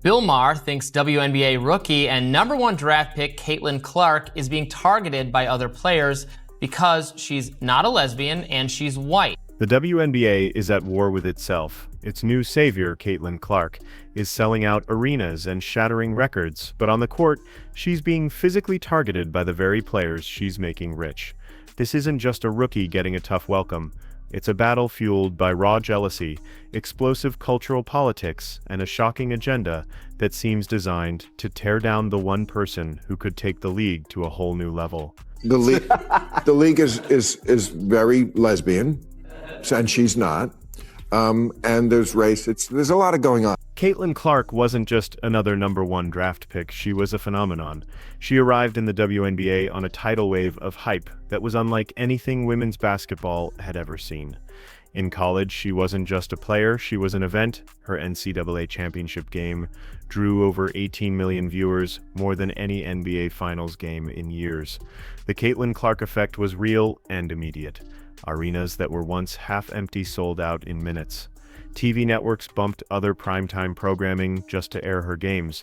Bill Maher thinks WNBA rookie and #1 draft pick Caitlin Clark is being targeted by other players because she's not a lesbian and she's white. The WNBA is at war with itself. Its new savior, Caitlin Clark, is selling out arenas and shattering records, but on the court, she's being physically targeted by the very players she's making rich. This isn't just a rookie getting a tough welcome. It's a battle fueled by raw jealousy, explosive cultural politics, and a shocking agenda that seems designed to tear down the one person who could take the league to a whole new level. The league is very lesbian, and she's not. And there's race. There's a lot of going on. Caitlin Clark wasn't just another #1 draft pick, she was a phenomenon. She arrived in the WNBA on a tidal wave of hype that was unlike anything women's basketball had ever seen. In college, she wasn't just a player, she was an event. Her NCAA championship game drew over 18 million viewers, more than any NBA Finals game in years. The Caitlin Clark effect was real and immediate. Arenas that were once half empty sold out in minutes. TV networks bumped other primetime programming just to air her games.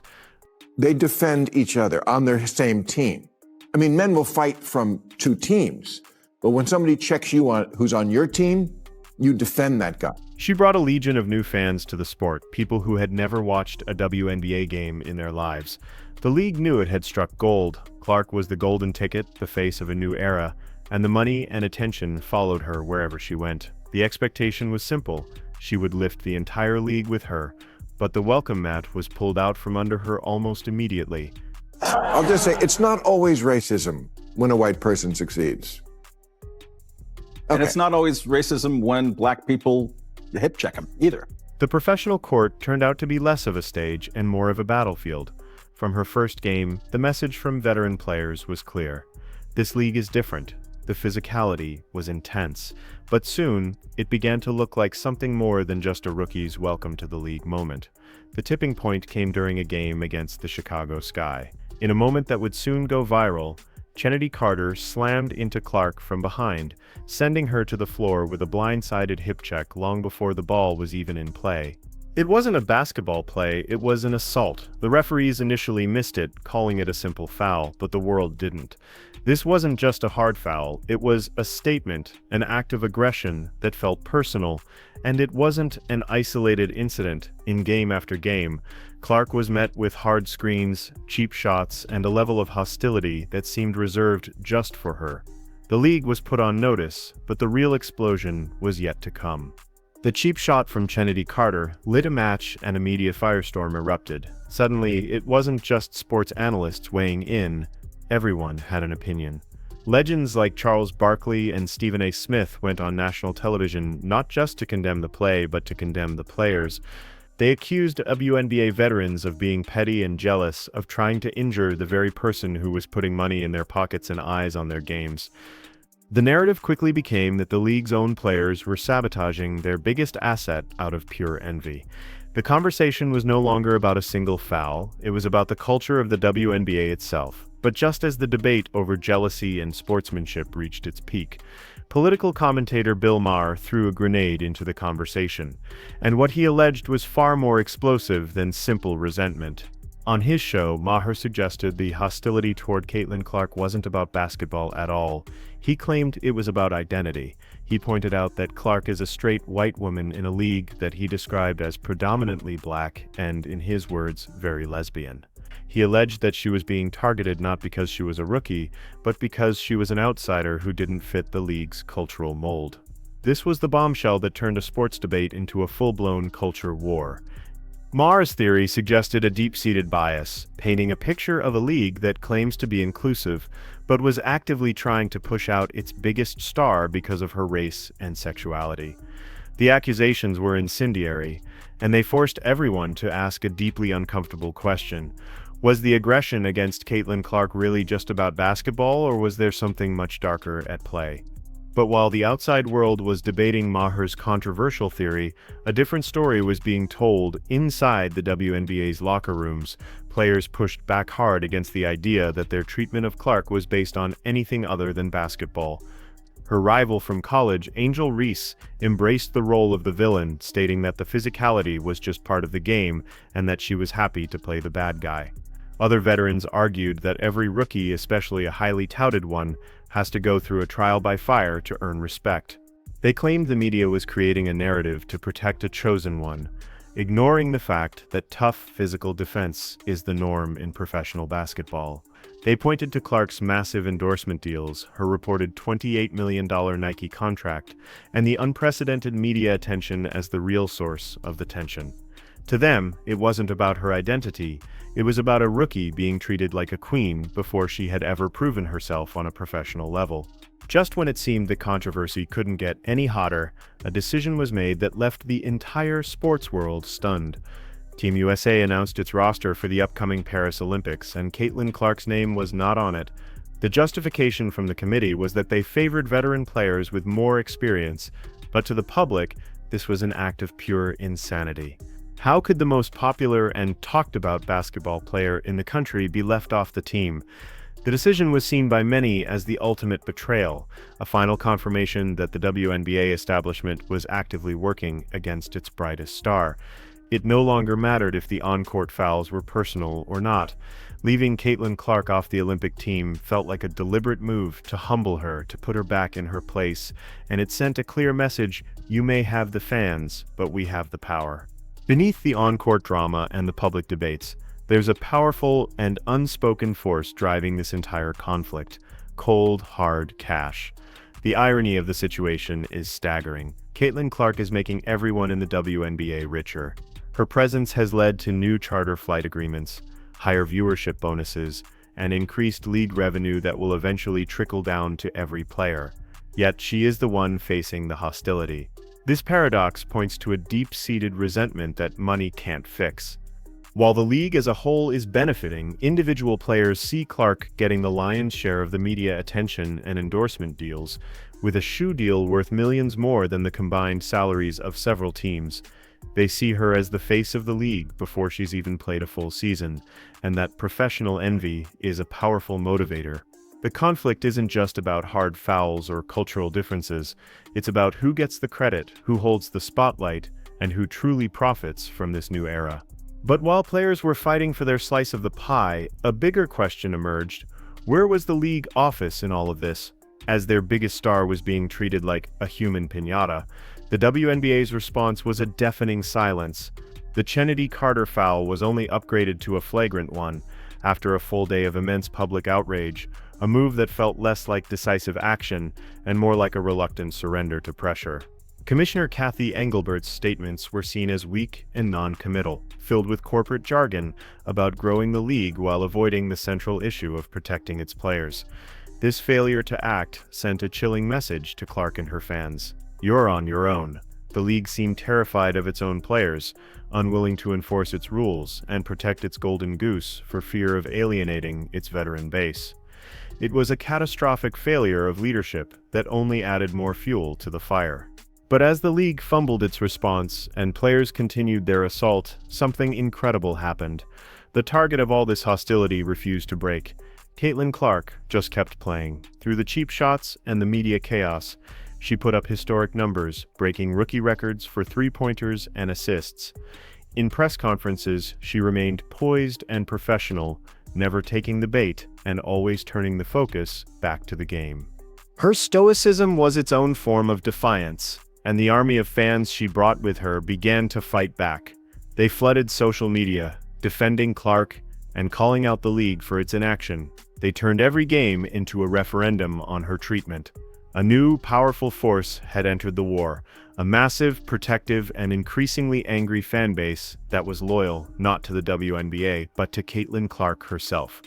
They defend each other on their same team. I mean, men will fight from two teams, but when somebody checks you on who's on your team, you defend that guy. She brought a legion of new fans to the sport, people who had never watched a WNBA game in their lives. The league knew it had struck gold. Clark was the golden ticket, the face of a new era, and the money and attention followed her wherever she went. The expectation was simple. She would lift the entire league with her, but the welcome mat was pulled out from under her almost immediately. I'll just say, it's not always racism when a white person succeeds. And it's not always racism when black people hip check them either. The professional court turned out to be less of a stage and more of a battlefield. From her first game, the message from veteran players was clear. This league is different. The physicality was intense, but soon it began to look like something more than just a rookie's welcome to the league moment. The tipping point came during a game against the Chicago Sky. In a moment that would soon go viral, Chennedy Carter slammed into Clark from behind, sending her to the floor with a blindsided hip check long before the ball was even in play. It wasn't a basketball play, it was an assault. The referees initially missed it, calling it a simple foul, but the world didn't. This wasn't just a hard foul, it was a statement, an act of aggression that felt personal, and it wasn't an isolated incident. In game after game, Clark was met with hard screens, cheap shots, and a level of hostility that seemed reserved just for her. The league was put on notice, but the real explosion was yet to come. The cheap shot from Chennedy Carter lit a match and a media firestorm erupted. Suddenly, it wasn't just sports analysts weighing in. Everyone had an opinion. Legends like Charles Barkley and Stephen A. Smith went on national television not just to condemn the play, but to condemn the players. They accused WNBA veterans of being petty and jealous, of trying to injure the very person who was putting money in their pockets and eyes on their games. The narrative quickly became that the league's own players were sabotaging their biggest asset out of pure envy. The conversation was no longer about a single foul, it was about the culture of the WNBA itself. But just as the debate over jealousy and sportsmanship reached its peak, political commentator Bill Maher threw a grenade into the conversation, and what he alleged was far more explosive than simple resentment. On his show, Maher suggested the hostility toward Caitlin Clark wasn't about basketball at all. He claimed it was about identity. He pointed out that Clark is a straight white woman in a league that he described as predominantly black and, in his words, very lesbian. He alleged that she was being targeted not because she was a rookie, but because she was an outsider who didn't fit the league's cultural mold. This was the bombshell that turned a sports debate into a full-blown culture war. Maher's theory suggested a deep-seated bias, painting a picture of a league that claims to be inclusive, but was actively trying to push out its biggest star because of her race and sexuality. The accusations were incendiary, and they forced everyone to ask a deeply uncomfortable question. Was the aggression against Caitlin Clark really just about basketball, or was there something much darker at play? But while the outside world was debating Maher's controversial theory, a different story was being told inside the WNBA's locker rooms. Players pushed back hard against the idea that their treatment of Clark was based on anything other than basketball. Her rival from college, Angel Reese, embraced the role of the villain, stating that the physicality was just part of the game and that she was happy to play the bad guy. Other veterans argued that every rookie, especially a highly touted one, has to go through a trial by fire to earn respect. They claimed the media was creating a narrative to protect a chosen one, ignoring the fact that tough physical defense is the norm in professional basketball. They pointed to Clark's massive endorsement deals, her reported $28 million Nike contract, and the unprecedented media attention as the real source of the tension. To them, it wasn't about her identity, it was about a rookie being treated like a queen before she had ever proven herself on a professional level. Just when it seemed the controversy couldn't get any hotter, a decision was made that left the entire sports world stunned. Team USA announced its roster for the upcoming Paris Olympics, and Caitlin Clark's name was not on it. The justification from the committee was that they favored veteran players with more experience, but to the public, this was an act of pure insanity. How could the most popular and talked about basketball player in the country be left off the team? The decision was seen by many as the ultimate betrayal, a final confirmation that the WNBA establishment was actively working against its brightest star. It no longer mattered if the on-court fouls were personal or not. Leaving Caitlin Clark off the Olympic team felt like a deliberate move to humble her, to put her back in her place, and it sent a clear message: you may have the fans, but we have the power. Beneath the on-court drama and the public debates, there's a powerful and unspoken force driving this entire conflict: cold, hard cash. The irony of the situation is staggering. Caitlin Clark is making everyone in the WNBA richer. Her presence has led to new charter flight agreements, higher viewership bonuses, and increased league revenue that will eventually trickle down to every player. Yet she is the one facing the hostility. This paradox points to a deep-seated resentment that money can't fix. While the league as a whole is benefiting, individual players see Clark getting the lion's share of the media attention and endorsement deals, with a shoe deal worth millions more than the combined salaries of several teams. They see her as the face of the league before she's even played a full season, and that professional envy is a powerful motivator. The conflict isn't just about hard fouls or cultural differences, it's about who gets the credit, who holds the spotlight, and who truly profits from this new era. But while players were fighting for their slice of the pie, a bigger question emerged: where was the league office in all of this? As their biggest star was being treated like a human piñata, the WNBA's response was a deafening silence. The Kennedy Carter foul was only upgraded to a flagrant one after a full day of immense public outrage, a move that felt less like decisive action and more like a reluctant surrender to pressure. Commissioner Kathy Engelbert's statements were seen as weak and non-committal, filled with corporate jargon about growing the league while avoiding the central issue of protecting its players. This failure to act sent a chilling message to Clark and her fans. You're on your own. The league seemed terrified of its own players, unwilling to enforce its rules and protect its golden goose for fear of alienating its veteran base. It was a catastrophic failure of leadership that only added more fuel to the fire. But as the league fumbled its response and players continued their assault, something incredible happened. The target of all this hostility refused to break. Caitlin Clark just kept playing. Through the cheap shots and the media chaos, she put up historic numbers, breaking rookie records for three-pointers and assists. In press conferences, she remained poised and professional, never taking the bait and always turning the focus back to the game. Her stoicism was its own form of defiance, and the army of fans she brought with her began to fight back. They flooded social media, defending Clark and calling out the league for its inaction. They turned every game into a referendum on her treatment. A new, powerful force had entered the war, a massive, protective, and increasingly angry fan base that was loyal not to the WNBA, but to Caitlin Clark herself.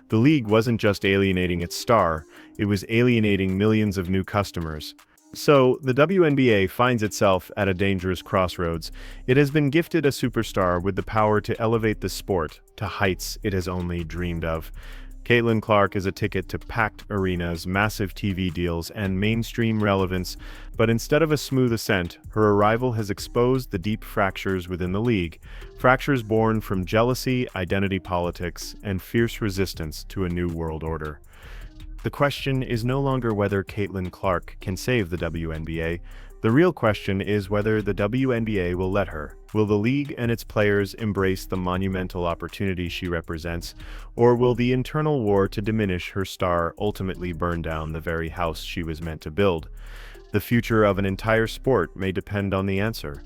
The league wasn't just alienating its star, it was alienating millions of new customers. So, the WNBA finds itself at a dangerous crossroads. It has been gifted a superstar with the power to elevate the sport to heights it has only dreamed of. Caitlin Clark is a ticket to packed arenas, massive TV deals, and mainstream relevance, but instead of a smooth ascent, her arrival has exposed the deep fractures within the league, fractures born from jealousy, identity politics, and fierce resistance to a new world order. The question is no longer whether Caitlin Clark can save the WNBA. The real question is whether the WNBA will let her. Will the league and its players embrace the monumental opportunity she represents, or will the internal war to diminish her star ultimately burn down the very house she was meant to build? The future of an entire sport may depend on the answer.